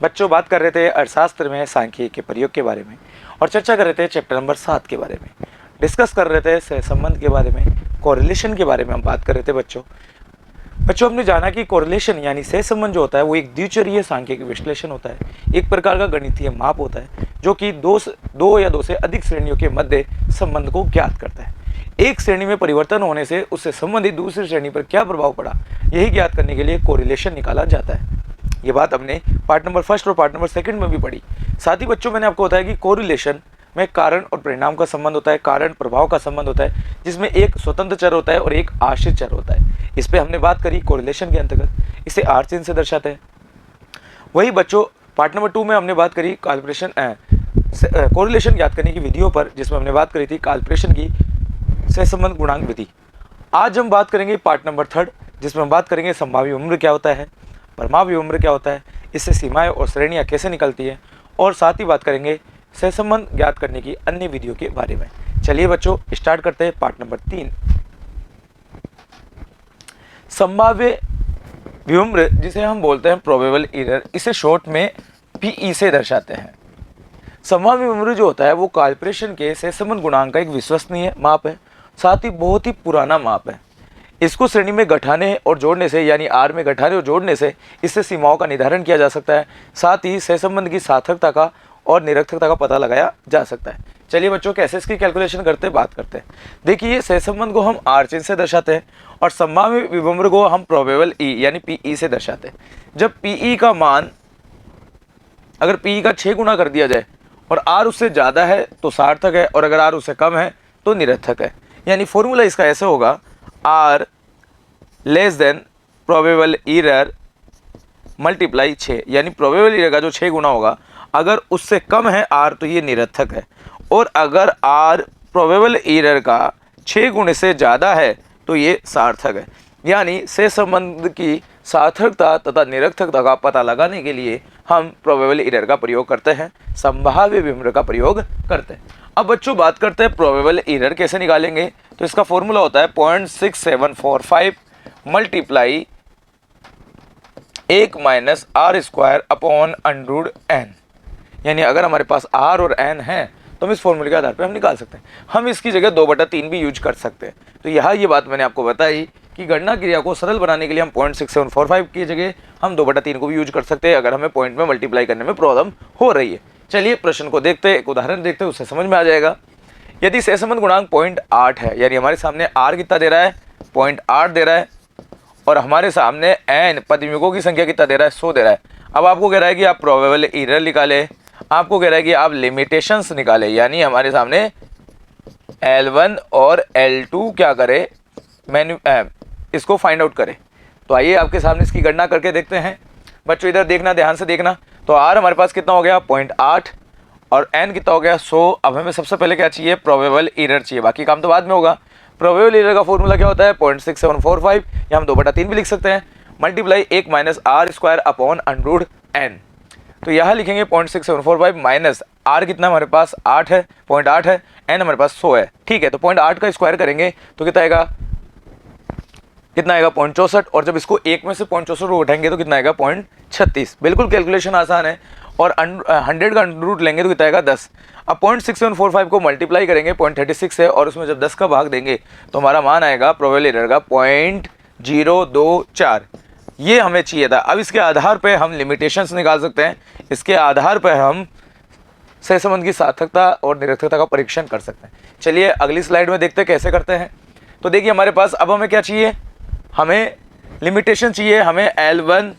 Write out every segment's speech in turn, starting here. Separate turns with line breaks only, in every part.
बच्चों बात कर रहे थे अर्थशास्त्र में सांख्यिकी के प्रयोग के बारे में और चर्चा कर रहे थे चैप्टर नंबर 7 के बारे में, डिस्कस कर रहे थे सहसंबंध के बारे में, कोरिलेशन के बारे में हम बात कर रहे थे। बच्चों हमने जाना कि कोरिलेशन यानी सहसंबंध जो होता है वो एक द्विचरीय सांख्यिकी विश्लेषण होता है, एक प्रकार का गणितीय माप होता है जो कि दो या दो से अधिक श्रेणियों के मध्य संबंध को ज्ञात करता है। एक श्रेणी में परिवर्तन होने से उससे संबंधित दूसरी श्रेणी पर क्या प्रभाव पड़ा, यही ज्ञात करने के लिए कोरिलेशन निकाला जाता है। ये बात हमने पार्ट नंबर 1 और पार्ट नंबर 2 में भी पढ़ी। साथ ही बच्चों मैंने आपको बताया कि कोरिलेशन में कारण और परिणाम का संबंध होता है, कारण प्रभाव का संबंध होता है, जिसमें एक स्वतंत्र चर होता है और एक आश्रित चर होता है। इस पे हमने बात करी कोरिलेशन के अंतर्गत, इसे आर चिन्ह से दर्शाते हैं। वही बच्चों पार्ट नंबर 2 में हमने बात करी कोरिलेशन ज्ञात करने की विधियों पर, जिसमें हमने बात करी थी कैलिब्रेशन की सहसंबंध गुणांक विधि। आज हम बात करेंगे पार्ट नंबर 3 जिसमें हम बात करेंगे संभाव्य उम्र क्या होता है, परमाव्य उम्र क्या होता है, इससे सीमाएं और श्रेणियां कैसे निकलती है, और साथ ही बात करेंगे सहसंबंध ज्ञात करने की अन्य विधियों के बारे में। चलिए बच्चों स्टार्ट करते हैं पार्ट नंबर 3। संभाव्य विउम्र जिसे हम बोलते हैं प्रोबेबल एरर, इसे शॉर्ट में पीई से दर्शाते हैं। संभाव्य उम्र जो होता है वो कैलिब्रेशन के सहसंबंध गुणांक का एक विश्वसनीय माप है, साथ ही बहुत ही पुराना माप है। इसको श्रेणी में घटाने और जोड़ने से यानी आर में घटाने और जोड़ने से इससे सीमाओं का निर्धारण किया जा सकता है, साथ ही सहसंबंध की सार्थकता का और निरर्थकता का पता लगाया जा सकता है। चलिए बच्चों कैसे इसकी कैलकुलेशन करते हैं, बात करते हैं। देखिए सहसंबंध को हम आर चिन्ह से दर्शाते हैं और संभाव्य विभम्र को हम प्रोबेबल ई यानी पीई से दर्शाते हैं। जब पीई का मान अगर पीई का 6 गुना कर दिया जाए और आर उससे ज़्यादा है तो सार्थक है, और अगर आर उससे कम है तो निरर्थक है। यानी फॉर्मूला इसका ऐसे होगा, r less than probable error multiply 6, यानी प्रोबेबल एरर का जो 6 गुना होगा अगर उससे कम है आर तो ये निरर्थक है, और अगर आर प्रोबेबल एरर का 6 गुने से ज़्यादा है तो ये सार्थक है। यानी सहसंबंध की सार्थकता तथा निरर्थकता का पता लगाने के लिए हम प्रोबेबल एरर का प्रयोग करते हैं, संभाव्य विभ्र का प्रयोग करते हैं। अब बच्चों बात करते हैं प्रोबेबल एरर कैसे निकालेंगे। तो इसका फॉर्मूला होता है 0.6745 multiply 1 minus r square upon under root n. यानी अगर हमारे पास आर और एन है तो हम इस फॉर्मूले के आधार पर हम निकाल सकते हैं। हम इसकी जगह 2/3 भी यूज कर सकते हैं। तो यहाँ ये बात मैंने आपको बताई कि गणना क्रिया को सरल बनाने के लिए हम 0.6745 की जगह हम 2/3 को भी यूज कर सकते हैं अगर हमें पॉइंट में मल्टीप्लाई करने में प्रॉब्लम हो रही है। चलिए प्रश्न को देखते हैं, एक उदाहरण देखते हैं, उससे समझ में आ जाएगा। यदि सहसंबंध गुणांक 0.8 है, यानी हमारे सामने आर कितना दे रहा है 0.8 दे रहा है, और हमारे सामने एन पदयुगों की संख्या कितना दे रहा है 100 दे रहा है। अब आपको कह रहा है कि आप प्रोबेबल एरर निकालें, आपको कह रहा है कि आप लिमिटेशंस निकालें, यानी हमारे सामने L1 और L2 क्या करे इसको फाइंड आउट करें। तो आइए आपके सामने इसकी गणना करके देखते हैं। बच्चों इधर देखना, ध्यान से देखना। तो आर हमारे पास कितना हो गया 0.8 और एन कितना हो गया 100। अब हमें सबसे पहले क्या चाहिए, प्रोबेबल एरर चाहिए, बाकी काम तो बाद में होगा। प्रोबेबल एरर का फॉर्मूला क्या होता है 0.6745, या हम 2/3 भी लिख सकते हैं, multiply 1 minus r square upon under root n. तो यहाँ लिखेंगे 0.6745 माइनस आर कितना हमारे पास 8 है 0.8 है, एन हमारे पास 100 है, ठीक है। तो 0.8 का स्क्वायर करेंगे तो कितना आएगा 0.64, और जब इसको 1 में से 0.64 को उठाएंगे तो कितना आएगा 0.36। बिल्कुल कैलकुलेशन आसान है। और 100 का अंडर लेंगे तो कितना आएगा 10। अब 0.6745 को मल्टीप्लाई करेंगे 0.36 है, और उसमें जब 10 का भाग देंगे तो हमारा मान आएगा प्रोबेबल एरर का 0.024। ये हमें चाहिए था। अब इसके आधार पर हम लिमिटेशंस निकाल सकते हैं, इसके आधार पर हम सहसंबंध की सार्थकता और निरर्थकता का परीक्षण कर सकते हैं। चलिए अगली स्लाइड में देखते हैं कैसे करते हैं। तो देखिए हमारे पास अब हमें क्या चाहिए, हमें लिमिटेशन चाहिए, हमें L1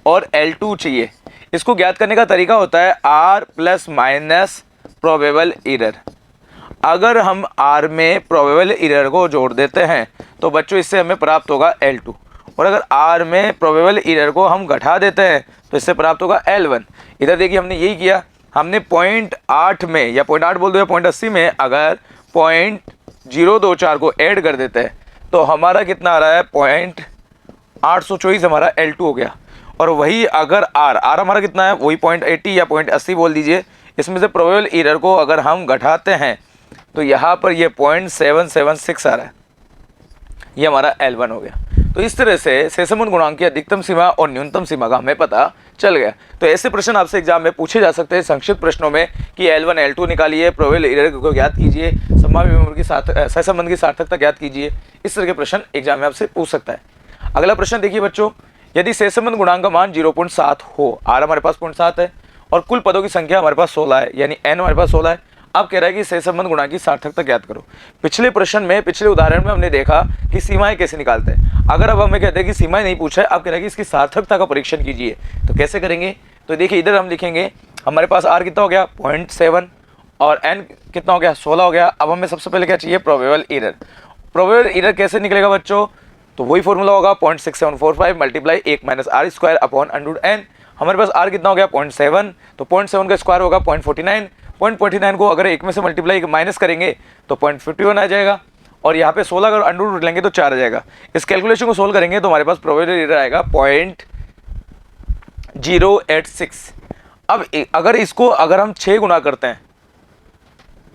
और L2 चाहिए। इसको ज्ञात करने का तरीका होता है R plus minus probable error. अगर हम R में प्रोबेबल एरर को जोड़ देते हैं तो बच्चों इससे हमें प्राप्त होगा L2, और अगर R में प्रोबेबल एरर को हम घटा देते हैं तो इससे प्राप्त होगा L1। इधर देखिए हमने यही किया, हमने 0.8 में या 0.8 बोल दो या 0.80 में अगर 0.024 को ऐड कर देते हैं तो हमारा कितना आ रहा है 0.824 हमारा L2 हो गया। और वही अगर R हमारा कितना है वही 0.80 या 0.80 बोल दीजिए, इसमें से प्रोबेबल एरर को अगर हम घटाते हैं तो यहाँ पर ये 0.776 आ रहा है, ये हमारा L1 हो गया। तो इस तरह से सहसंबंध गुणांक की अधिकतम सीमा और न्यूनतम सीमा का हमें पता चल गया। तो ऐसे प्रश्न आपसे एग्जाम में पूछे जा सकते हैं संक्षिप्त प्रश्नों में कि L1 L2 निकालिए, प्रोबेबल एरर को ज्ञात कीजिए, संभाव्य विवरण की सहसंबंध की सार्थकता ज्ञात कीजिए। इस तरह के प्रश्न एग्जाम में आपसे पूछ सकता है। अगला प्रश्न देखिए बच्चों, यदि सहसंबंध गुणांक का मान 0.7 हो, R हमारे पास 0.7 है और कुल पदों की संख्या हमारे पास 16 है, यानी n हमारे पास 16 है। अब कह रहा है कि सहसंबंध गुणांक की सार्थकता ज्ञात करो। पिछले प्रश्न में, पिछले उदाहरण में हमने देखा कि सीमाएं कैसे निकालते हैं। अगर अब हमें कहते हैं कि सीमाएं नहीं पूछा है, अब कह रहा है कि इसकी सार्थकता का परीक्षण कीजिए, तो कैसे करेंगे? तो देखिए इधर हम लिखेंगे हमारे पास R कितना हो गया 0.7 और n कितना हो गया 16 हो गया। अब हमें सबसे पहले क्या चाहिए? Probable error. प्रोबेबल एरर कैसे निकलेगा बच्चों? तो वही फॉर्मूला होगा 0.6745 multiply 1 minus r square upon under n. हमारे पास r कितना हो गया 0.7, तो 0.7 का स्क्वायर होगा 0.49। 0.49 को अगर 1 में से मल्टीप्लाई माइनस करेंगे तो 0.51 आ जाएगा, और यहाँ पे 16 अगर अंडर रूट लेंगे तो 4 आ जाएगा। इस कैलकुलेशन को सोल्व करेंगे तो हमारे पास प्रोबेबल एरर आएगा 0.086। अब अगर इसको अगर हम 6 गुना करते हैं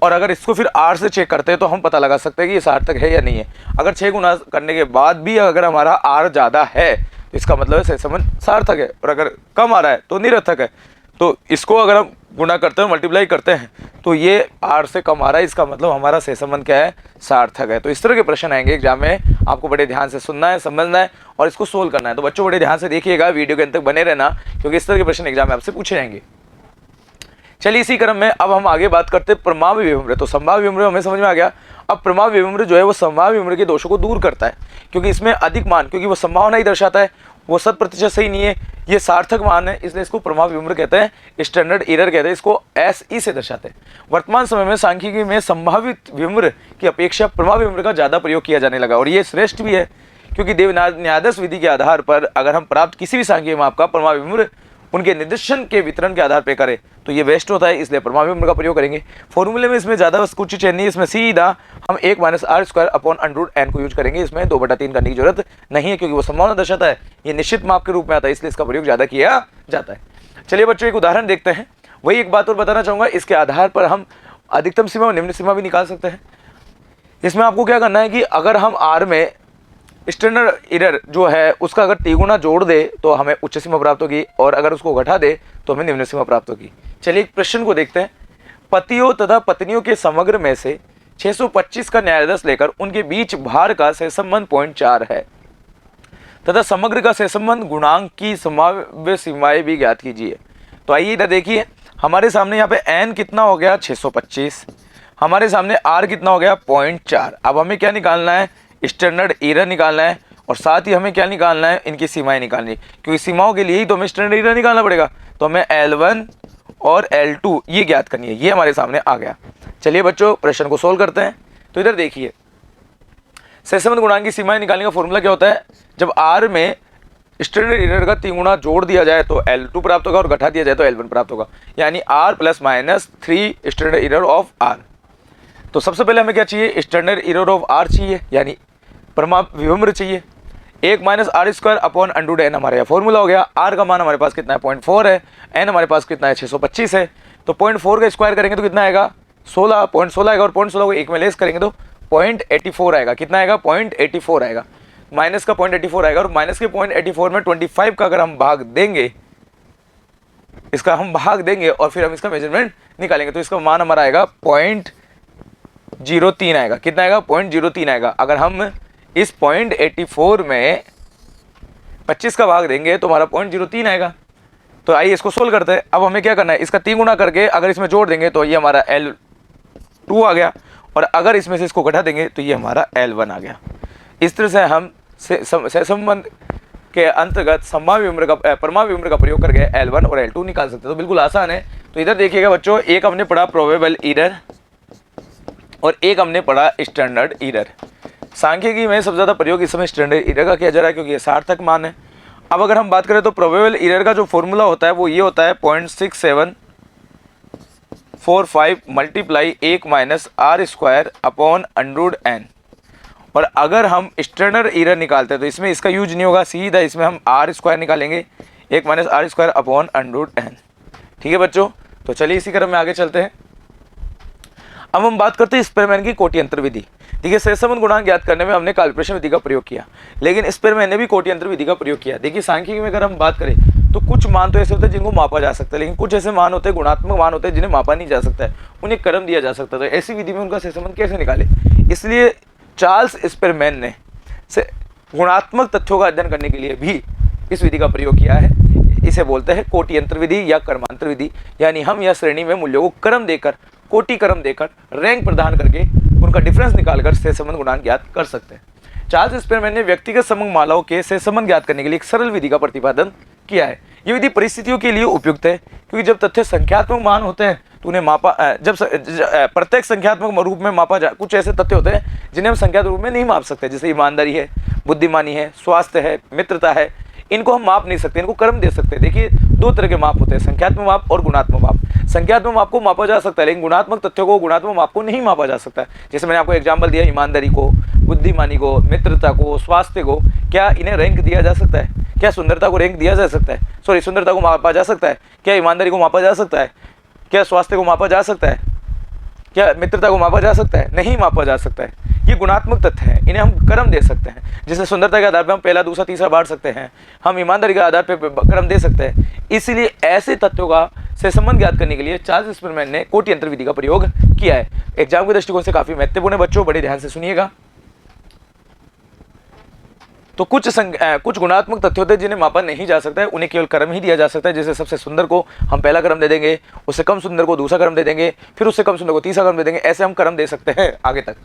और अगर इसको फिर r से चेक करते हैं तो हम पता लगा सकते हैं कि ये सार्थक है या नहीं है। अगर 6 गुना करने के बाद भी अगर हमारा r ज़्यादा है तो इसका मतलब है सहसंबंध सार्थक है, और अगर कम आ रहा है तो निरर्थक है। तो इसको अगर हम गुना करते हैं, मल्टीप्लाई करते हैं, तो ये r से कम आ रहा है, इसका मतलब हमारा सहसंबंध क्या है? सार्थक है। तो इस तरह के प्रश्न आएंगे एग्जाम में, आपको बड़े ध्यान से सुनना है, समझना है और इसको सोल्व करना है। तो बच्चों बड़े ध्यान से देखिएगा, वीडियो के अंत तक बने रहना, क्योंकि इस तरह के प्रश्न एग्जाम में आपसे पूछे जाएंगे। चलिए इसी क्रम में अब हम आगे बात करते हैं प्रमाव विभम्र। तो संभाव्य विभम्र हमें समझ में आ गया। अब प्रमाव विभम्र जो है वो संभाव्य विभम्र के दोषों को दूर करता है, क्योंकि इसमें अधिक मान, क्योंकि वो संभावना ही दर्शाता है, वो 100% सही नहीं है, ये सार्थक मान है, इसलिए इसको प्रमाव विभम्र कहते हैं, स्टैंडर्ड एरर कहते हैं, इसको SE से दर्शाते हैं। वर्तमान समय में सांख्यिकी में संभावित विभम्र की अपेक्षा प्रमाव विभम्र का ज़्यादा प्रयोग किया जाने लगा, और ये श्रेष्ठ भी है, क्योंकि देवन्यादर्श विधि के आधार पर अगर हम प्राप्त किसी भी सांख्यिकी माप का प्रमाव विभम्र उनके निर्देशन के वितरण के आधार पर करें तो ये बेस्ट होता है, इसलिए प्रमाव विभम्र का प्रयोग करेंगे। फॉर्मूले में इसमें ज़्यादा कुछ चेंज नहीं है, इसमें सीधा हम 1 minus r square upon under root n को यूज करेंगे। इसमें 2/3 करने की जरूरत नहीं है, क्योंकि वो संभावना दर्शाता है, ये निश्चित माप के रूप में आता है, इसलिए इसका प्रयोग ज़्यादा किया जाता है। चलिए बच्चों एक उदाहरण देखते हैं। वही एक बात और बताना चाहूँगा, इसके आधार पर हम अधिकतम सीमा और निम्न सीमा भी निकाल सकते हैं। इसमें आपको क्या करना है कि अगर हम आर में स्टैंडर्ड एरर जो है उसका अगर तिगुना जोड़ दे तो हमें उच्च सीमा प्राप्त होगी, और अगर उसको घटा दे तो हमें निम्न सीमा प्राप्त होगी। चलिए एक प्रश्न को देखते हैं। पतियों तथा पत्नियों के समग्र में से 625 का न्यायाधीश लेकर उनके बीच भार का सहसंबंध 0.4 है तथा समग्र का सहसंबंध गुणांक की संभाव्य सीमाएं भी ज्ञात कीजिए। तो आइए इधर देखिए, हमारे सामने यहाँ पे n कितना हो गया 625, हमारे सामने r कितना हो गया 0.4। अब हमें क्या निकालना है? स्टैंडर्ड एरर निकालना है, और साथ ही हमें क्या निकालना है? इनकी सीमाएं निकालनी है, क्योंकि सीमाओं के लिए ही तो हमें स्टैंडर्ड एरर निकालना पड़ेगा। तो हमें L1 और L2 ये ज्ञात करनी है, ये हमारे सामने आ गया। चलिए बच्चों प्रश्न को सोल्व करते हैं। तो इधर देखिए, सहसंबंध गुणांक की सीमाएं निकालने का फॉर्मूला क्या होता है? जब R में स्टैंडर्ड एरर का 3 गुना जोड़ दिया जाए तो L2 प्राप्त होगा, और घटा दिया जाए तो L1 प्राप्त होगा, यानी R + -3 standard error of R। तो सबसे पहले हमें क्या चाहिए? स्टैंडर्ड एरर ऑफ R चाहिए, यानी प्रमाव विभम्र चाहिए। 1 minus r square upon under n हमारे यहाँ फॉर्मूला हो गया। R का मान हमारे पास कितना है 0.4 है, n हमारे पास कितना है 625 है, तो 0.4 का स्क्वायर करेंगे तो कितना आएगा 0.16 आएगा, और 0.16 को 1 में लेस करेंगे तो 0.84 आएगा। कितना आएगा? 0.84 आएगा। माइनस का 0.84 आएगा, और माइनस के 0.84 में 25 का अगर हम भाग देंगे, इसका हम भाग देंगे और फिर हम इसका मेजरमेंट निकालेंगे, तो इसका मान हमारा आएगा 0.03 आएगा। कितना आएगा? 0.03 आएगा। अगर हम इस 0.84 में 25 का भाग देंगे तो हमारा 0.03 आएगा। तो आइए इसको सोल्व करते हैं। अब हमें क्या करना है? इसका 3 गुना करके अगर इसमें जोड़ देंगे तो ये हमारा L2 आ गया, और अगर इसमें से इसको घटा देंगे तो ये हमारा L1 आ गया। इस तरह से हम सहसंबंध के अंतर्गत संभाव्य विभम्र का प्रमाव विभम्र का प्रयोग करके L1 और L2 निकाल सकते हैं। तो बिल्कुल आसान है। तो इधर देखिएगा बच्चों, एक हमने पढ़ा प्रोबेबल एरर और एक हमने पढ़ा स्टैंडर्ड एरर। सांख्यिकी में सबसे ज़्यादा प्रयोग इस समय स्टैंडर्ड एरर का किया जा रहा है, क्योंकि ये सार्थक मान है। अब अगर हम बात करें तो प्रोबेबल एरर का जो फॉर्मूला होता है वो ये होता है 0.6745 multiply 1 minus r square upon under n. और अगर हम स्टैंडर्ड एरर निकालते हैं तो इसमें इसका यूज नहीं होगा, सीधा इसमें हम आर स्क्वायर निकालेंगे, 1 minus r square upon under n. ठीक है बच्चों, तो चलिए इसी क्रम में आगे चलते हैं। अब हम बात करते हैं स्पेरमैन की कोटि अंतर विधि। देखिए सहसंबंध गुणांक ज्ञात करने में हमने काल्पनिक विधि का प्रयोग किया, लेकिन स्पेरमैन ने भी कोटि अंतर विधि का प्रयोग किया। देखिए सांख्यिकी में अगर हम बात करें तो कुछ मान तो ऐसे होते हैं जिनको मापा जा सकता है, लेकिन कुछ ऐसे मान होते हैं, गुणात्मक मान होते हैं, जिन्हें मापा नहीं जा सकता है, उन्हें क्रम दिया जा सकता है। तो ऐसी विधि में उनका सहसंबंध कैसे निकाले? इसलिए चार्ल्स स्पेरमैन ने गुणात्मक तथ्यों का अध्ययन करने के लिए भी इस विधि का प्रयोग किया है। इसे बोलते हैं कोटि अंतर विधि या क्रमांतर विधि, यानी हम यह श्रेणी में मूल्यों को क्रम देकर, कोटि क्रम देकर, रैंक प्रदान करके उनका डिफरेंस निकालकर सहसंबंध गुणांक ज्ञात कर सकते हैं। चार्ल्स स्पेरमैन ने व्यक्तिगत समंग मालाओं के सहसंबंध ज्ञात करने के लिए एक सरल विधि का प्रतिपादन किया है। यह विधि परिस्थितियों के लिए उपयुक्त है, क्योंकि जब तथ्य संख्यात्मक मान होते हैं तो उन्हें मापा प्रत्येक संख्यात्मक रूप में मापा जा, कुछ ऐसे तथ्य होते हैं जिन्हें हम संख्यात्मक रूप में नहीं माप सकते, जैसे ईमानदारी है, बुद्धिमानी है, स्वास्थ्य है, मित्रता है, इनको हम माप नहीं सकते, इनको क्रम दे सकते हैं। देखिए, दो तरह के माप होते हैं, संख्यात्मक माप और गुणात्मक माप। संख्यात्मक माप को मापा जा सकता है, लेकिन गुणात्मक तथ्यों को, गुणात्मक माप को नहीं मापा जा सकता है। जैसे मैंने आपको एग्जाम्पल दिया, ईमानदारी को, बुद्धिमानी को, मित्रता को, स्वास्थ्य को, क्या इन्हें रैंक दिया जा सकता है? क्या सुंदरता को रैंक दिया जा सकता है? सॉरी, सुंदरता को मापा जा सकता है? क्या ईमानदारी को मापा जा सकता है? क्या स्वास्थ्य को मापा जा सकता है? क्या मित्रता को मापा जा सकता है? नहीं मापा जा सकता है। ये गुणात्मक तथ्य हैं, इन्हें हम क्रम दे सकते हैं। जैसे सुंदरता के आधार पर हम पहला, दूसरा, तीसरा बांट सकते हैं, हम ईमानदारी के आधार पर क्रम दे सकते हैं। इसीलिए ऐसे तथ्यों का सहसंबंध ज्ञात करने के लिए चार्ल्स स्पेरमैन ने कोटि अंतर विधि का प्रयोग किया है। एग्जाम के दृष्टिकोण से काफी महत्वपूर्ण है बच्चों, बड़े ध्यान से सुनिएगा। तो कुछ गुणात्मक तथ्य होते हैं जिन्हें मापा नहीं जा सकता है, उन्हें केवल क्रम ही दिया जा सकता है। जैसे सबसे सुंदर को हम पहला क्रम दे देंगे, उससे कम सुंदर को दूसरा क्रम दे देंगे, फिर उससे कम सुंदर को तीसरा क्रम दे देंगे, ऐसे हम क्रम दे सकते हैं आगे तक।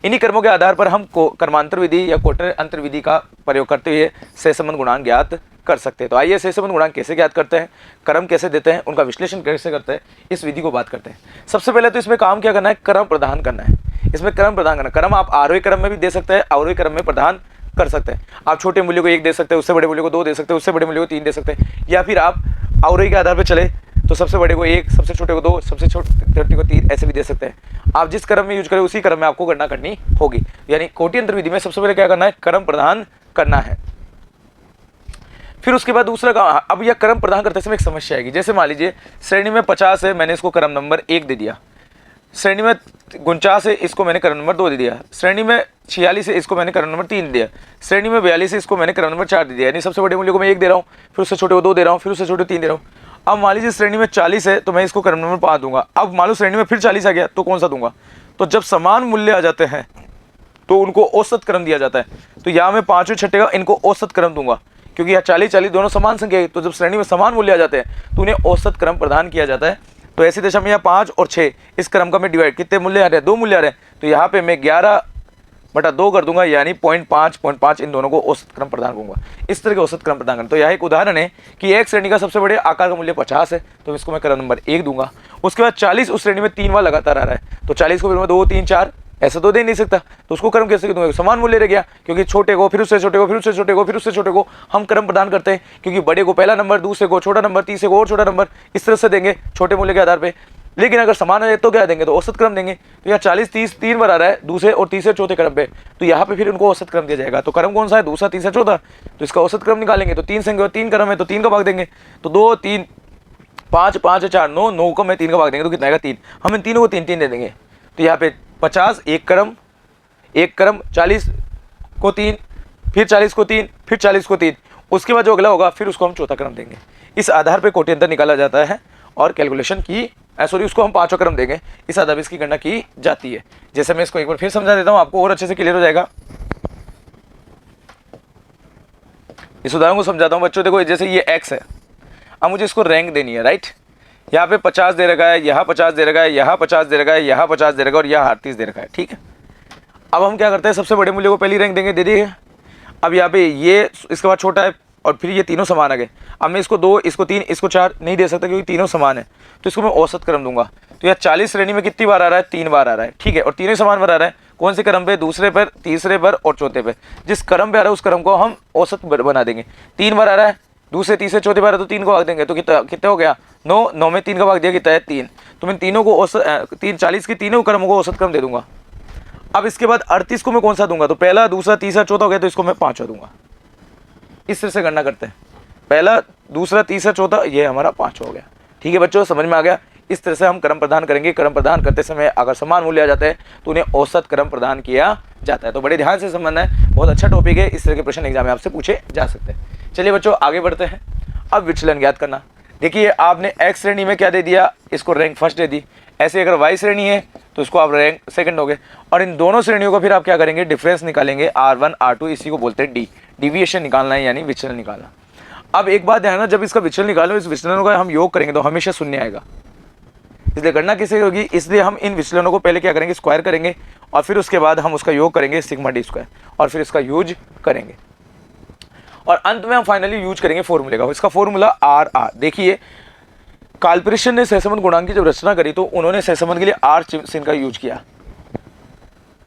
इन्हीं क्रमों के आधार पर हम क्रमांतर विधि या कोटि अंतर विधि का प्रयोग करते हुए सहसंबंध गुणांक ज्ञात कर सकते हैं। तो आइए सहसंबंध गुणांक कैसे ज्ञात करते हैं, क्रम कैसे देते हैं, उनका विश्लेषण कैसे करते हैं, इस विधि को बात करते हैं। सबसे पहले तो इसमें काम क्या करना है? क्रम प्रदान करना है। इसमें क्रम प्रदान करना, क्रम आप आरोही क्रम में भी दे सकते हैं, अवरोही क्रम में प्रदान कर सकते हैं। आप छोटे मूल्य को 1 दे सकते हैं, उससे बड़े मूल्य को 2 दे सकते हैं, उससे बड़े मूल्य को 3 दे सकते हैं, या फिर आप अवरोही के आधार पर चले तो सबसे बड़े को 1, सबसे छोटे को 2, सबसे छोटे को 3, ऐसे भी दे सकते हैं। आप जिस क्रम में यूज करें उसी क्रम में आपको गणना करनी होगी। यानी कोटि अंतर विधि में सबसे पहले क्या करना है? क्रम प्रदान करना है। फिर उसके बाद दूसरा काम, अब यह क्रम प्रदान करते समय एक समस्या आएगी। जैसे मान लीजिए श्रेणी में 50 है, मैंने इसको क्रम नंबर 1 दे दिया। श्रेणी में 49 है, इसको मैंने क्रम नंबर 2 दे दिया। श्रेणी में 46 है, इसको मैंने क्रम नंबर 3 दे दिया। श्रेणी में 42 है, इसको मैंने क्रम नंबर 4 दे दिया। यानी सबसे बड़े मूल्य को मैं 1 दे रहा हूँ, फिर उससे छोटे को 2 दे रहा हूँ, फिर उससे छोटे 3 दे रहा हूँ। अब मान लीजिए श्रेणी में 40 है, तो मैं इसको क्रम नंबर 5 दूंगा। अब मान लो श्रेणी में फिर 40 आ गया, तो कौन सा दूंगा? तो जब समान मूल्य आ जाते हैं तो उनको औसत क्रम दिया जाता है। तो यहाँ मैं 5वें छठे का इनको औसत क्रम दूंगा, क्योंकि यहाँ 40-40 दोनों समान संख्या है। तो जब श्रेणी में समान मूल्य आ जाते हैं तो उन्हें औसत क्रम प्रदान किया जाता है। तो ऐसी दशा में यहाँ 5 और 6 इस क्रम का मैं डिवाइड, कितने मूल्य आ रहे हैं? 2 मूल्य आ रहे हैं, तो यहाँ पे मैं 11/2 कर दूंगा, यानी 0.5 इन दोनों को औसत क्रम प्रदान करूंगा। इस तरह के औसत क्रम प्रदान करना। तो यह एक उदाहरण है कि एक श्रेणी का सबसे बड़े आकार का मूल्य 50 है, तो इसको मैं क्रम नंबर 1 दूंगा। उसके बाद 40 उस श्रेणी में 3 बार लगातार आ रहा है, तो 40 को फिर मैं 2, 3, 4 ऐसा तो दे नहीं सकता, तो उसको क्रम कैसे दूंगा? समान मूल्य रह गया, क्योंकि छोटे को, फिर उससे छोटे को, फिर उससे छोटे को, फिर उससे छोटे को हम क्रम प्रदान करते हैं, क्योंकि बड़े को पहला नंबर, दूसरे को छोटा नंबर, तीसरे को और छोटा नंबर, इस तरह से देंगे छोटे मूल्य के आधार पर। लेकिन अगर समान है तो क्या देंगे? तो औसत क्रम देंगे। तो यहाँ 40, 30 3 बार आ रहा है दूसरे और तीसरे चौथे क्रम पे, तो यहाँ पे फिर उनको औसत क्रम दिया जाएगा। तो क्रम कौन सा है? दूसरा, तीसरा, चौथा। तो इसका औसत क्रम निकालेंगे तो 3 संख्या, 3 क्रम है तो 3 का भाग देंगे। तो 2, 3, 5, 5, 4, 9, 9 को मैं 3 का भाग देंगे तो कितना आएगा? 3। हम इन तीनों को 3 दे देंगे। तो यहाँ पे 50 एक क्रम, 40 को 3, फिर 40 को 3, फिर 40 को 3, उसके बाद जो अगला होगा फिर उसको हम चौथा क्रम देंगे। इस आधार पर कोटि अंतर निकाला जाता है और कैलकुलेशन की, सॉरी, उसको हम 5वां क्रम देंगे। इस आधार पर इसकी गणना की जाती है। जैसे मैं इसको एक बार फिर समझा देता हूं, आपको और अच्छे से क्लियर हो जाएगा। इस उदाहरण को समझाता हूं बच्चों। देखो, जैसे ये x है, अब मुझे इसको रैंक देनी है, राइट। यहाँ पे 50 दे रखा है, यहाँ 50 दे रखा है, यहाँ 50 दे रखा है, यहाँ 50 दे रखा है और यहाँ 38 दे रखा है, ठीक है। अब हम क्या करते हैं? सबसे बड़े मूल्य को पहली रैंक देंगे, दे दिए। अब यहाँ पे ये इसके बाद छोटा है और फिर ये तीनों समान आ गए। अब मैं इसको 2, इसको 3, इसको 4 नहीं दे सकता, क्योंकि तीनों समान है, तो इसको मैं औसत क्रम दूंगा। तो यह 40 श्रेणी में कितनी बार आ रहा है? 3 बार आ रहा है, ठीक है। और तीनों समान बार आ रहा है। कौन से क्रम पे? दूसरे पर, तीसरे पर और चौथे पे। जिस क्रम पे आ रहा है उस क्रम को हम औसत बना देंगे। 3 बार आ रहा है, दूसरे, तीसरे, चौथे बार तो 3 को भाग देंगे, तो कितना हो गया? 9, 9 में 3 का भाग दिया, कितना है? 3। तो मैं तीनों को औसत 40 की तीनों क्रमों को औसत क्रम दे दूंगा। अब इसके बाद 38 को मैं कौन सा दूंगा? तो पहला, दूसरा, तीसरा, चौथा हो गया, तो इसको मैं 5वां दूंगा। इस तरह से गणना करते हैं, पहला, दूसरा, तीसरा, चौथा, ये हमारा 5वां हो गया। ठीक है बच्चों, समझ में आ गया? इस तरह से हम क्रम प्रदान करेंगे। क्रम प्रदान करते समय अगर समान मूल्य आ जाते हैं तो उन्हें औसत क्रम प्रदान किया जाता है। तो बड़े ध्यान से समझना है, बहुत अच्छा टॉपिक है। इस तरह के प्रश्न एग्जाम में आपसे पूछे जा सकते हैं। चलिए बच्चों, आगे बढ़ते हैं। अब विचलन ज्ञात करना। देखिए आपने एक्स श्रेणी में क्या दे दिया, इसको रैंक फर्स्ट दे दी। ऐसे अगर वाई श्रेणी है तो इसको आप रैंक सेकंड दोगे। और इन दोनों श्रेणियों को फिर आप क्या करेंगे, डिफरेंस निकालेंगे R1 R2, इसी को बोलते हैं डी, डिविएशन निकालना है यानी विचलन निकालना। अब एक बात ध्यान रखना, जब इसका विचलन निकालो, इस विचलनों का हम योग करेंगे तो हमेशा शून्य आएगा, इसलिए गणना किससे होगी, इसलिए हम इन विचलनों को पहले क्या करेंगे, स्क्वायर करेंगे और फिर उसके बाद हम उसका योग करेंगे सिग्मा डी स्क्वायर और फिर इसका यूज करेंगे और अंत में हम फाइनली यूज करेंगे फॉर्मूले का। इसका फॉर्मूला आर आर। देखिए काल्पनिशन ने सहसंबंध गुणांक की जब रचना करी तो उन्होंने सहसंबंध के लिए आर चिन्ह का यूज किया।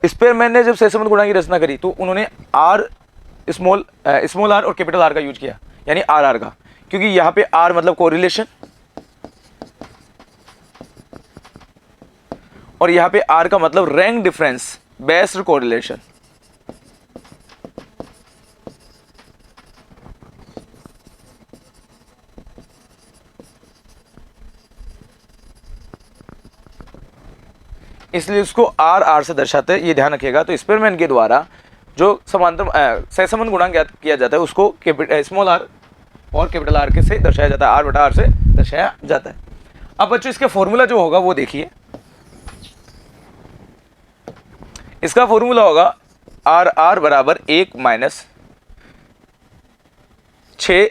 स्पेयरमैन ने जब सहसंबंध गुणांक की रचना करी तो उन्होंने आर स्मॉल आर और कैपिटल आर का यूज किया, यानी आर आर का, क्योंकि यहाँ पे आर मतलब कोरिलेशन और यहाँ पे आर का मतलब रैंक डिफरेंस, बेस्ड कोरिलेशन। इसलिए उसको आर आर से दर्शाते हैं, ये ध्यान रखिएगा। तो स्पेयरमैन के द्वारा जो समांतर सहसंबंध गुणांक ज्ञात किया जाता है उसको स्मॉल आर और कैपिटल आर के से दर्शाया जाता है, आर बटा आर से दर्शाया जाता है। अब बच्चों इसका फॉर्मूला जो होगा वो देखिए, इसका फॉर्मूला होगा आर आर बराबर 1 minus 6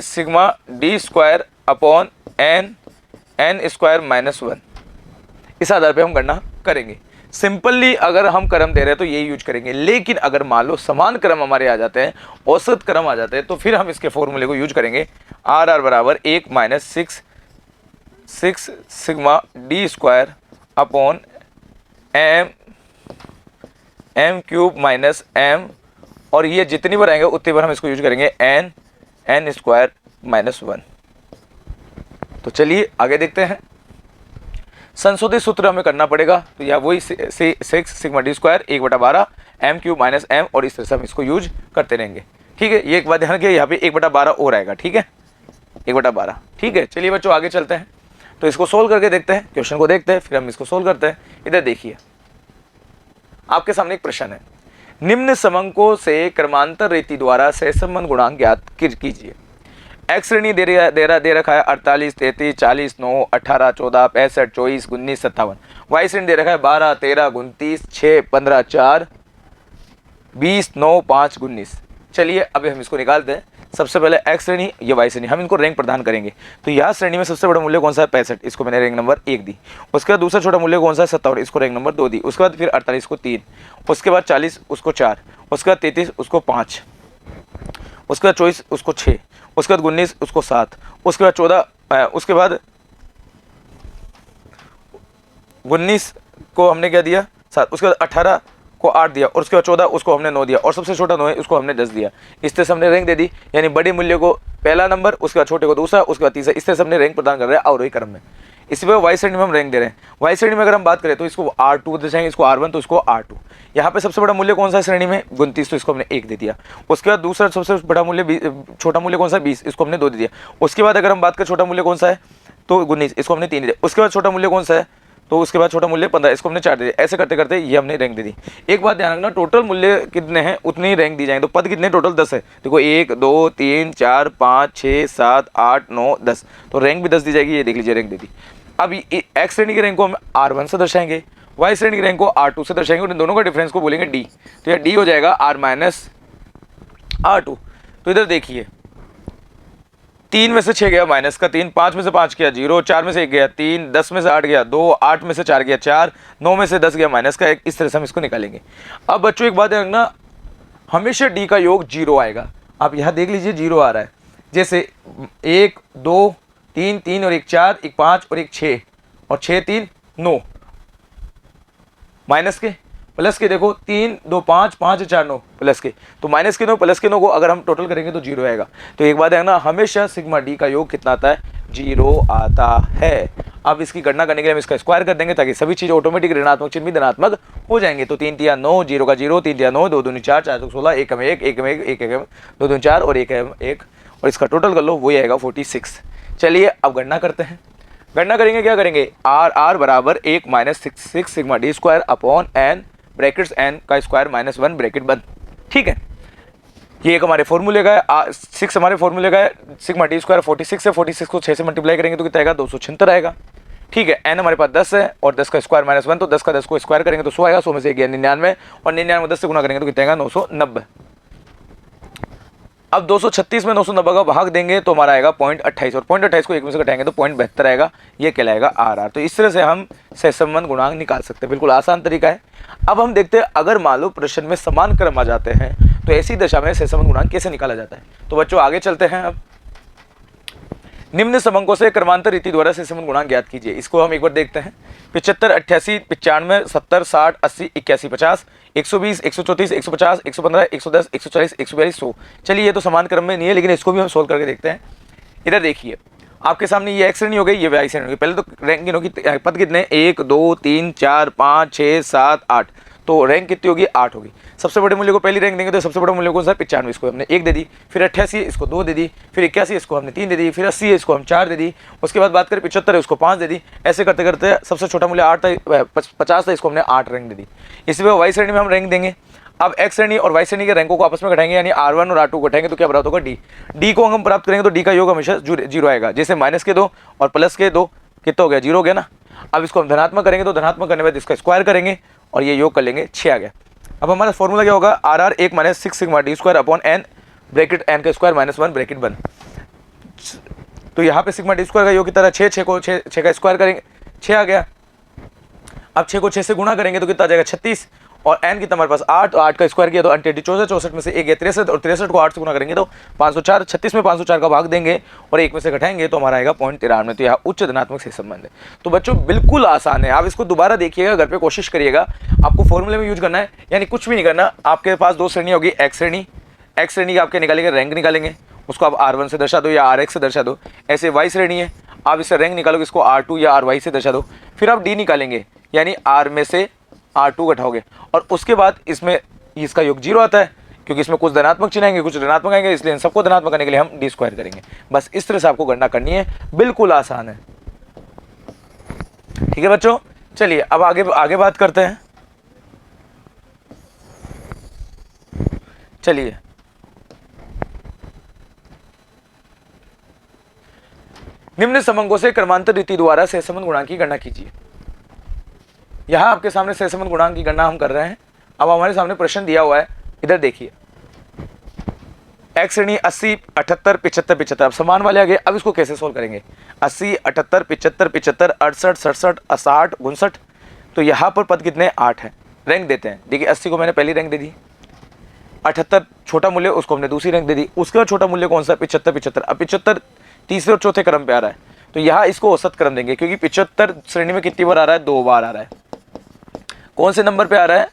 sigma d square upon n square minus 1। इस आधार पे हम गणना करेंगे। सिंपली अगर हम क्रम दे रहे हैं तो यही यूज करेंगे, लेकिन अगर मान लो समान क्रम हमारे आ जाते हैं, औसत क्रम आ जाते हैं, तो फिर हम इसके फॉर्मूले को यूज करेंगे। आर आर बराबर 1 minus 6 sigma d square upon m cube minus m, और ये जितनी बार आएंगे उतनी बार हम इसको यूज करेंगे एन स्क्वायर माइनस 1। तो चलिए आगे देखते हैं। संशोधित सूत्र हमें करना पड़ेगा, तो यह वही 6 sigma d square 1/12 m cube minus m, और इस तरह से हम इसको यूज करते रहेंगे। ठीक है, ये एक बात ध्यान रखिए, यहाँ पे 1/12 और आएगा। ठीक है, 1/12। ठीक है, चलिए बच्चों आगे चलते हैं। तो इसको सोल्व करके देखते हैं, क्वेश्चन को देखते हैं, फिर हम इसको सोल्व करते हैं। इधर देखिए आपके सामने एक प्रश्न है, निम्न समंकों से क्रमांतर रीति द्वारा सहसंबंध गुणांक ज्ञात कीजिए। एक्स श्रेणी दे रखा है 48, 33, 40, 9, 18, 14, 65, 24, 19, 57। वाई श्रेणी दे रखा है 12, 13, 29, 6, 15, 4, 20, 9, 5, 19। चलिए अभी हम इसको निकालते हैं। सबसे पहले एक्स श्रेणी, ये वाई श्रेणी, हम इनको रैंक प्रदान करेंगे। तो यह श्रेणी में सबसे बड़ा मूल्य कौन सा है, 65, इसको मैंने रैंक नंबर 1 दी। उसके बाद दूसरा छोटा मूल्य कौन सा है, 57, इसको रैंक नंबर 2 दी। उसके बाद फिर 48 को 3, उसके बाद 40 उसको 4, उसके बाद 33 उसको 5, उसके बाद 24 उसको 6, उसके बाद 19 उसको 7, उसके बाद 14, उसके बाद 19 को हमने क्या दिया 7, उसके बाद 18 को 8 दिया, और उसके बाद 14 उसको हमने 9 दिया, और सबसे छोटा 9 है उसको हमने 10 दिया। इस तरह से हमने रैंक दे दी, यानी बड़े मूल्य को पहला नंबर, उसके बाद छोटे को दूसरा, उसके बाद तीसरा। इस तरह से हमने रैंक प्रदान कर रहे हैं अवरोही क्रम में। इसी पर वाई श्रेणी में हम रैंक दे रहे हैं। वाई श्रेणी में अगर हम बात करें तो इसको R2 दर्शाएंगे, इसको R1 तो इसको R2। यहाँ पे सबसे बड़ा मूल्य कौन सा है श्रेणी में, 29, तो इसको हमने 1 दे दिया। उसके बाद दूसरा सबसे बड़ा मूल्य छोटा मूल्य कौन सा है, 20, इसको हमने 2 दे दिया। उसके बाद अगर हम बात करें छोटा मूल्य कौन सा है तो 19, इसको हमने 3 दिया। उसके बाद छोटा मूल्य कौन सा है, तो उसके बाद छोटा मूल्य 15, इसको हमने 4 दे दिया। ऐसे करते करते ये हमने रैंक दे दी। एक बात ध्यान रखना, टोटल मूल्य कितने हैं उतनी ही रैंक दी जाएंगे। तो पद कितने टोटल 10 है। देखो 1 2 3 4 5 6 7 8 9 10, तो रैंक भी 10 दी जाएगी। ये देख लीजिए रैंक दे दी। अब एक्स श्रेणी की रैंक को हम R1 से दर्शाएंगे, वाई श्रेणी की रैंक को R2 से दर्शाएंगे, और इन दोनों का डिफरेंस को बोलेंगे D। तो यह D हो जाएगा R माइनस R2। तो इधर देखिए 3 में से 6 गया माइनस का 3, 5 में से 5 गया 0, 4 में से 1 गया 3, 10 में से 8 गया 2, 8 में से 4 गया 4, 9 में से 10 गया माइनस का 1। इस तरह से हम इसको निकालेंगे। अब बच्चों एक बात ध्यान रखना, हमेशा D का योग 0 आएगा। आप यहाँ देख लीजिए 0 आ रहा है, जैसे 1 2 3 3 और 1 4, 1 5 और 1 6, और 6 3 9, माइनस के प्लस के, देखो 3 2 5 5 4 9 प्लस के, तो माइनस के 9 प्लस के 9 को अगर हम टोटल करेंगे तो 0 आएगा। तो एक बात है ना, हमेशा सिग्मा डी का योग कितना आता है, 0 आता है। अब इसकी गणना करने के लिए हम इसका स्क्वायर कर देंगे ताकि सभी चीज़ ऑटोमेटिक ऋणात्मक चिन्ह भी धनात्मक हो जाएंगे। तो 3 3 9, 0 का 0, 3 3 9, 2 2 4, 4 2 16, 1 1 1 1 1 1 2 2 4 और 1 1, और इसका टोटल कर लो वही आएगा 46। चलिए अब गणना करते हैं। गणना करेंगे, क्या करेंगे, आर आर बराबर 1 minus 6 sigma d square upon n brackets n का स्क्वायर माइनस 1 ब्रैकेट बंद। ठीक है, ये एक हमारे फॉर्मूले का है, 6 हमारे फॉर्मूले का है, सिग्मा टी स्क्वायर 46 है, 46 को 6 से मल्टीप्लाई करेंगे तो कितना आएगा 276 आएगा। ठीक है, एन हमारे पास 10 है और 10 का स्क्वायर माइनस 1, तो 10 का 10 को स्क्वायर करेंगे तो 100 आएगा, 100 में से गया 99 और 99 10 से गुना करेंगे तो कितना आएगा 990। अब 236 में 990 का भाग देंगे तो हमारा आएगा 0.28 और 0.28 को 1 में से घटाएंगे तो 0.72 आएगा, ये कहलाएगा आर आर। तो इस तरह से हम सहसंबंध गुणांक निकाल सकते हैं, बिल्कुल आसान तरीका है। अब हम देखते हैं अगर मान लो प्रश्न में समान क्रम आ जाते हैं तो ऐसी दशा में सहसंबंध गुणांक कैसे निकाला जाता है। तो बच्चों आगे चलते हैं। अब निम्न समंकों से क्रमांतर रीति द्वारा सहसंबंध गुणांक ज्ञात कीजिए। इसको हम एक बार देखते हैं। 75, 88, 95, 70, 60, 80, 81, 50, 120, 134, 150, 115, 110, 140, 142, 100। चलिए ये तो समान क्रम में नहीं है, लेकिन इसको भी हम सोल्व करके देखते हैं। इधर देखिए आपके सामने ये एक्स श्रेणी हो गई, ये वाई श्रेणी हो गई। पहले तो रैंक गिनो की पद कितने, 1 2 3 4 5 6 7 8, तो रैंक कितनी होगी 8 होगी। सबसे बड़े मूल्य को पहली रैंक देंगे तो सबसे बड़ा मूल्य कौन सा है 95, इसको हमने 1 दे दी। फिर 88 इसको 2 दे दी, फिर 81 इसको हमने 3 दे दी, फिर 80 इसको हम 4 दे दी। उसके बाद बात करें 75 है उसको 5 दे दी। ऐसे करते करते सबसे छोटा मूल्य 8 था, 50 था, इसको हमने 8 रैंक दे दी। इसी वजह वाई श्रेणी में हम रैंक देंगे। अब एक्स श्रेणी और वाई श्रेणी के रैंकों को आपस में घटाएंगे, यानी R1 और R2 घटाएंगे तो क्या प्राप्त होगा डी। डी को हम प्राप्त करेंगे तो डी का योग हमेशा 0 आएगा। जैसे माइनस के 2 और प्लस के 2 कितना हो गया 0 हो गया ना। अब इसको हम धनात्मक करेंगे तो धनात्मक करने के बाद इसका स्क्वायर करेंगे और ये योग कर लेंगे 6 आ गया। अब हमारा फॉर्मूला क्या होगा, r r 1 minus 6 sigma d square upon n bracket n का स्क्वायर माइनस 1 ब्रैकेट 1। तो यहाँ पे सिग्मा डी स्क्वायर का योग की तरह 6 को 6 का स्क्वायर करेंगे, 6 आ गया। अब 6 को 6 से गुणा करेंगे तो कितना आ जाएगा 36 और एन कितना हमारे पास 8, तो 8 का स्क्वायर किया तो 8 64, 64 में से 1 गया 63 और 63 को 8 से गुणा करेंगे तो 504, 36 में 504 का भाग देंगे और 1 में से घटाएंगे तो हमारा आएगा 0.93। तो यहाँ उच्च धनात्मक से संबंध है। तो बच्चों बिल्कुल आसान है, आप इसको दोबारा देखिएगा, घर पे कोशिश करिएगा। आपको फॉर्मूले में यूज करना है, यानी कुछ भी नहीं करना। आपके पास 2 श्रेणी होगी, एक्स श्रेणी, एक्स श्रेणी की आपके निकालेंगे रैंक निकालेंगे, उसको आप R1 से दर्शा दो या RX से दर्शा दो। ऐसे वाई श्रेणी है, आप इससे रैंक निकालोगे, इसको R2 या RY से दर्शा दो। फिर आप डी निकालेंगे, यानी R में से R2 घटाओगे और उसके बाद इसमें इसका योग 0 आता है, क्योंकि इसमें कुछ धनात्मक चिन्ह आएंगे कुछ ऋणात्मक आएंगे, इसलिए इन सबको धनात्मक करने के लिए हम डी स्क्वायर करेंगे। बस इस तरह से आपको गणना करनी है, बिल्कुल आसान है। ठीक है बच्चों, चलिए अब आगे बात करते हैं। चलिए निम्न समंकों से क्रमांतर रीति द्वारा सहसंबंध गुणांक की गणना कीजिए। यहां आपके सामने सहसंबंध गुणांक की गणना हम कर रहे हैं। अब हमारे सामने प्रश्न दिया हुआ है, इधर देखिए। एक्स श्रेणी 80, 78, 75, 75, अब समान वाले आ गए। अब इसको कैसे सोल्व करेंगे, 80, 78, 75, 75, 68, 67, 60, 59। तो यहाँ पर पद कितने 8 है। रैंक देते हैं, देखिए 80 को मैंने पहली रैंक दे दी, 78 छोटा मूल्य उसको हमने दूसरी रैंक दे दी। उसके बाद छोटा मूल्य कौन सा 75, 75। अब 75 तीसरे और चौथे क्रम पे आ रहा है, तो यहाँ इसको औसत क्रम देंगे, क्योंकि 75 श्रेणी में कितनी बार आ रहा है 2 बार आ रहा है। कौन से नंबर पे आ रहा है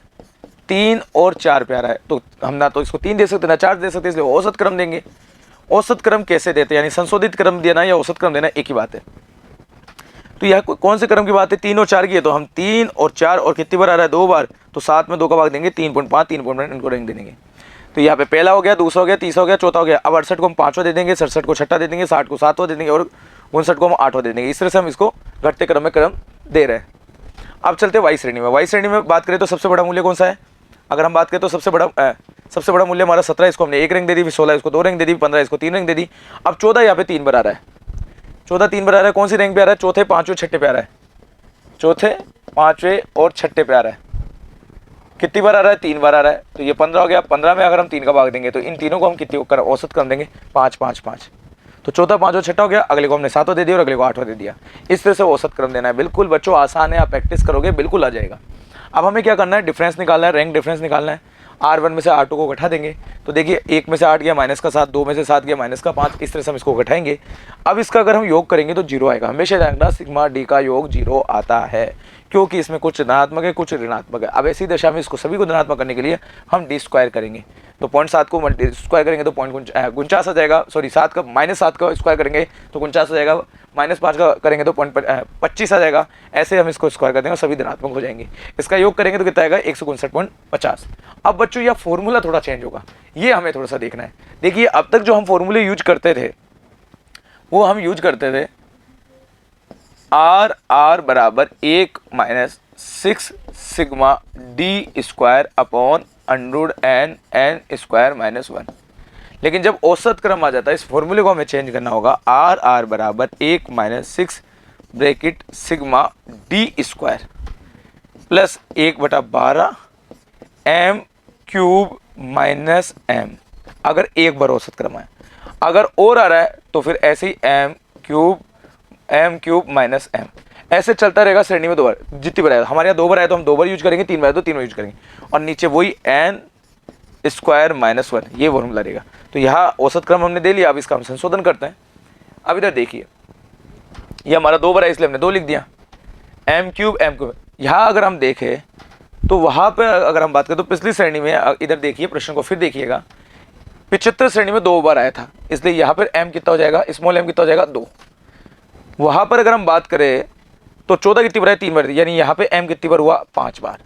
3 और 4 पे आ रहा है, तो हम ना तो इसको 3 दे सकते ना 4 दे सकते, इसलिए औसत क्रम देंगे। औसत क्रम कैसे देते हैं, यानी संशोधित क्रम देना या औसत क्रम देना एक ही बात है। तो यह कौन से क्रम की बात है 3 और 4 की है, तो हम 3 और 4 और कितनी बार आ रहा है 2 बार, तो 7 में 2 का भाग देंगे 3.5, 3.5 इनको रैंक देंगे। तो यहाँ पे पहला हो गया, दूसरा हो गया, तीसरा हो गया, चौथा हो गया। अब 68 को हम 5वां दे देंगे, 67 को 6वां दे देंगे, 60 को 7वां दे देंगे और 59 को हम 8वां दे देंगे। इस तरह से हम इसको घटते क्रम में क्रम दे रहे हैं। अब चलते वाई श्रेणी में। वाई श्रेणी में बात करें तो सबसे बड़ा मूल्य कौन सा है, अगर हम बात करें तो सबसे बड़ा मूल्य हमारा 17, इसको हमने 1 रैंक दे दी, फिर 16 इसको 2 रैंक दे दी, 15 इसको 3 रैंक दे दी। अब 14 यहाँ पे 3 बार आ रहा है, 14 3 बार आ रहा है। कौन सी रैंक पे आ रहा है, चौथे, पांचवें, छठे पे आ रहा है, चौथे, पांचवें और छठे पे आ रहा है। कितनी बार आ रहा है 3 बार आ रहा है, तो ये 15 हो गया। 15 में अगर हम 3 का भाग देंगे तो इन तीनों को हम कितनी औसत क्रम देंगे 5, 5, 5। तो चौथा, पांचवा, छठा हो गया, अगले को हमने 7वां दे दिया और अगले को 8वां दे दिया। इस तरह से औसत क्रम देना है। बिल्कुल बच्चों आसान है, आप प्रैक्टिस करोगे बिल्कुल आ जाएगा। अब हमें क्या करना है, डिफरेंस निकालना है, रैंक डिफरेंस निकालना है। R1 में से R2 को घटा देंगे, तो देखिए 1 में से 8 गया माइनस का 7, 2 में से 7 गया माइनस का 5। इस तरह से हम इसको घटाएंगे। अब इसका अगर हम योग करेंगे तो 0 आएगा। हमेशा रखना सिग्मा डी का योग 0 आता है, क्योंकि इसमें कुछ धनात्मक है कुछ ऋणात्मक है। अब ऐसी दशा में इसको सभी को धनात्मक करने के लिए हम डी स्क्वायर करेंगे, तो 0.7 को स्क्वायर करेंगे तो 0.49 आ जाएगा। सॉरी 7 का -7 का स्क्वायर करेंगे तो 49 आ जाएगा, -5 का करेंगे तो 0.25 आ जाएगा। ऐसे हम इसको स्क्वायर कर देंगे और सभी धनात्मक हो जाएंगे। इसका योग करेंगे तो कितना आएगा 159.50। अब बच्चों यह फॉर्मूला थोड़ा चेंज होगा, ये हमें थोड़ा सा देखना है। देखिए अब तक जो हम फॉर्मूले यूज करते थे वो हम यूज करते थे R बराबर 1 minus 6 sigma d square upon √n n square -1। लेकिन जब औसत क्रम आ जाता है इस फॉर्मूले को हमें चेंज करना होगा। आर आर बराबर 1 minus 6 bracket sigma d square plus 1/12 m cube minus m, अगर एक बार औसत क्रम है। अगर और आ रहा है तो फिर ऐसे ही एम क्यूब माइनस एम, ऐसे चलता रहेगा श्रेणी में 2 बार। जितनी बार आया, हमारे यहाँ 2 बार आया तो हम 2 बार यूज करेंगे, 3 बार तो 3 बार यूज करेंगे, और नीचे वही एन स्क्वायर माइनस 1 ये फॉर्मूला रहेगा। तो यहाँ औसत क्रम हमने दे लिया, अब इसका हम संशोधन करते हैं। अब इधर देखिए, ये हमारा 2 बार है इसलिए हमने 2 लिख दिया, एम क्यूब। यहाँ अगर हम देखें तो वहाँ पर अगर हम बात करें तो पिछली श्रेणी में, इधर देखिए प्रश्न को फिर देखिएगा, 75 श्रेणी में 2 बार आया था, इसलिए यहाँ पर एम कितना हो जाएगा, स्मॉल एम कितना हो जाएगा 2। वहाँ पर अगर हम बात करें तो 14 कितनी बार है, 3 बार, यानी यहाँ पे एम कितनी बार हुआ 5 बार,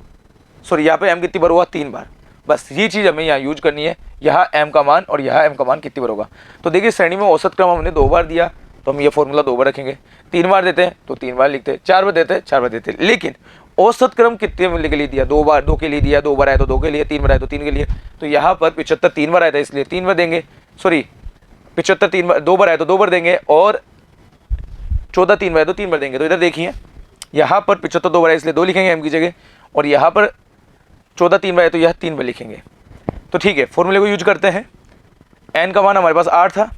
सॉरी यहाँ पे एम कितनी बार हुआ 3 बार। बस ये चीज़ हमें यहाँ यूज करनी है, यहाँ एम का मान और यहाँ एम का मान कितनी बार होगा। तो देखिए श्रेणी में औसत क्रम हमने 2 बार दिया तो हम ये फॉर्मूला 2 बार रखेंगे, 3 बार देते हैं तो 3 बार लिखते हैं, 4 बार देते हैं 4 बार देते हैं। लेकिन औसत क्रम कितने मूल्य के लिए दिया, 2 बार, 2 के लिए दिया, 2 बार आया तो 2 के लिए, 3 बार आया तो 3 के लिए। तो यहाँ पर 75 3 बार आया था इसलिए 3 बार देंगे, सॉरी 75 2 बार आया तो 2 बार देंगे, और 14 3 बार आया तो 3 बार देंगे। तो इधर देखिए यहाँ पर 75 2 बार आया इसलिए 2 लिखेंगे एम की जगह, और यहाँ पर 14 3 बार आया तो यह 3 बार लिखेंगे। तो ठीक है, फॉर्मूले को यूज करते हैं। एन का मान हमारे पास 8 था,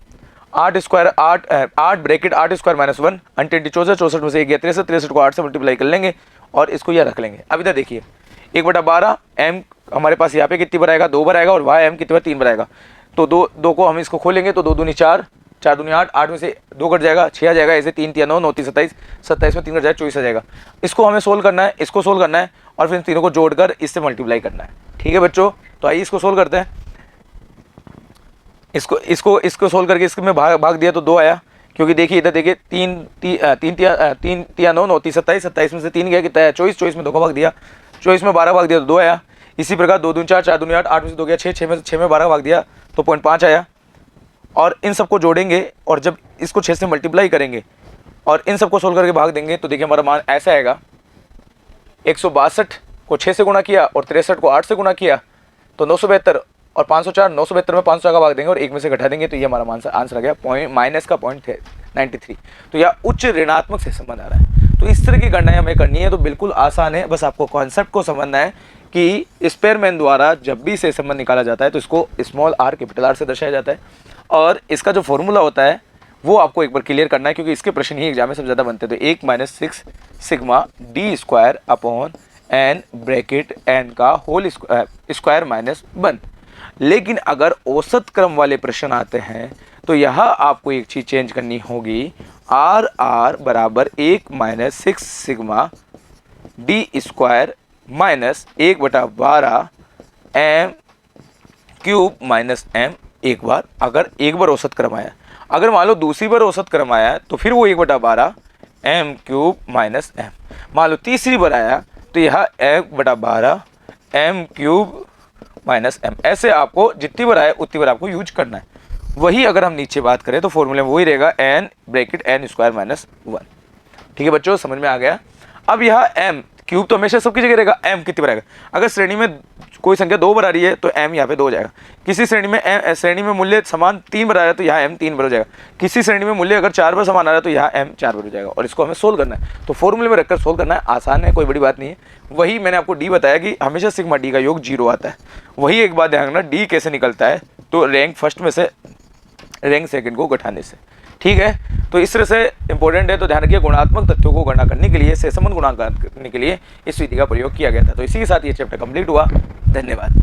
8 ब्रैकेट 8 स्क्वायर माइनस 1, अंटे 64 में से 1 गया 63 को 8 से मल्टीप्लाई कर लेंगे और इसको यह रख लेंगे। अब इधर देखिए 1/12 एम हमारे पास यहाँ पे कितनी बार आएगा, 2 बार आएगा, और वहाँ एम कितनी बार 3 बार आएगा। तो 2 को हम इसको खोलेंगे तो 2 दूनी 4, 4 दूनी 8, 8 में से 2 कट जाएगा, 6 आ जाएगा, ऐसे 3 3 9 9 3 27, 27 में 3 कट जाएगा 24 आ जाएगा। इसको हमें सोल्व करना है, इसको सोल्व करना है, और फिर इन तीनों को जोड़कर इससे मल्टीप्लाई करना है। ठीक है बच्चों, तो आइए इसको सोल्व करते हैं। इसको सोल्व करके इसमें भाग दिया तो 2 आया, क्योंकि देखिए इधर देखिए 3 3 9 9 3 27, 27 में से 3 गया कितना है 24, 24 में 2 का भाग दिया, 24 में 12 भाग दिया तो 2 आया। इसी प्रकार 2 दूनी 4, 4 दूनी 8, 8 में से 2 गया 6, 6 में 12 भाग दिया तो 0.5 आया। और इन सबको जोड़ेंगे और जब इसको 6 से मल्टीप्लाई करेंगे और इन सबको सोल्व करके भाग देंगे तो देखिए हमारा मान ऐसा आएगा, 162 को 6 से गुणा किया और 63 को 8 से गुणा किया तो 972, और 504, 972 में 500 का भाग देंगे और 1 में से घटा देंगे तो ये हमारा आंसर आ गया माइनस का 0.93। तो यह उच्च ऋणात्मक से संबंध आ रहा है। तो इस तरह की गणनाएं हमें करनी है, तो बिल्कुल आसान है, बस आपको कॉन्सेप्ट को समझना है कि स्पेयरमैन द्वारा जब भी से संबंध निकाला जाता है तो इसको स्मॉल आर कैपिटल आर से दर्शाया जाता है, और इसका जो फॉर्मूला होता है वो आपको एक बार क्लियर करना है, क्योंकि इसके प्रश्न ही एग्जाम में सबसे ज़्यादा बनते हैं। तो 1 minus 6 sigma d square upon n bracket n का होल स्क्वायर माइनस 1। लेकिन अगर औसत क्रम वाले प्रश्न आते हैं तो यहाँ आपको एक चीज़ चेंज करनी होगी, आर आर बराबर 1 minus 6 sigma d square minus 1/12 m cube minus m. एक बार अगर एक बार औसत क्रम आया, अगर मान लो दूसरी बार औसत क्रम आया तो फिर वो 1/12 एम क्यूब माइनस एम। मान लो तीसरी बार आया तो यह 1/12 एम क्यूब माइनस एम। ऐसे आपको जितनी बार आए उतनी बार आपको यूज करना है। वही अगर हम नीचे बात करें तो फॉर्मूले में वही रहेगा, n bracket n square minus 1। ठीक है बच्चों, समझ में आ गया। अब यह एम क्यूब तो हमेशा सबकी जगह रहेगा, एम कितनी बार आएगा। अगर श्रेणी में कोई संख्या 2 बार आ रही है तो एम यहाँ पे 2 हो जाएगा। किसी श्रेणी में मूल्य समान 3 बार आ रहा है तो यहाँ एम 3 बार हो जाएगा। किसी श्रेणी में मूल्य अगर 4 बार समान आ रहा है तो यहाँ एम 4 बार हो जाएगा, और इसको हमें सोल्व करना है। तो फॉर्मूले में रखकर सोल्व करना है, आसान है, कोई बड़ी बात नहीं है। वही मैंने आपको डी बताया कि हमेशा सिग्मा डी का योग 0 आता है। वही एक बात ध्यान रखना, डी कैसे निकलता है, तो रैंक फर्स्ट में से रैंक सेकंड को घटाने से। ठीक है, तो इस तरह से इंपॉर्टेंट है। तो ध्यान रखिए, गुणात्मक तथ्यों को गणना करने के लिए, सहसंबंध गुणांक करने के लिए इस विधि का प्रयोग किया गया था। तो इसी के साथ ये चैप्टर कंप्लीट हुआ। धन्यवाद।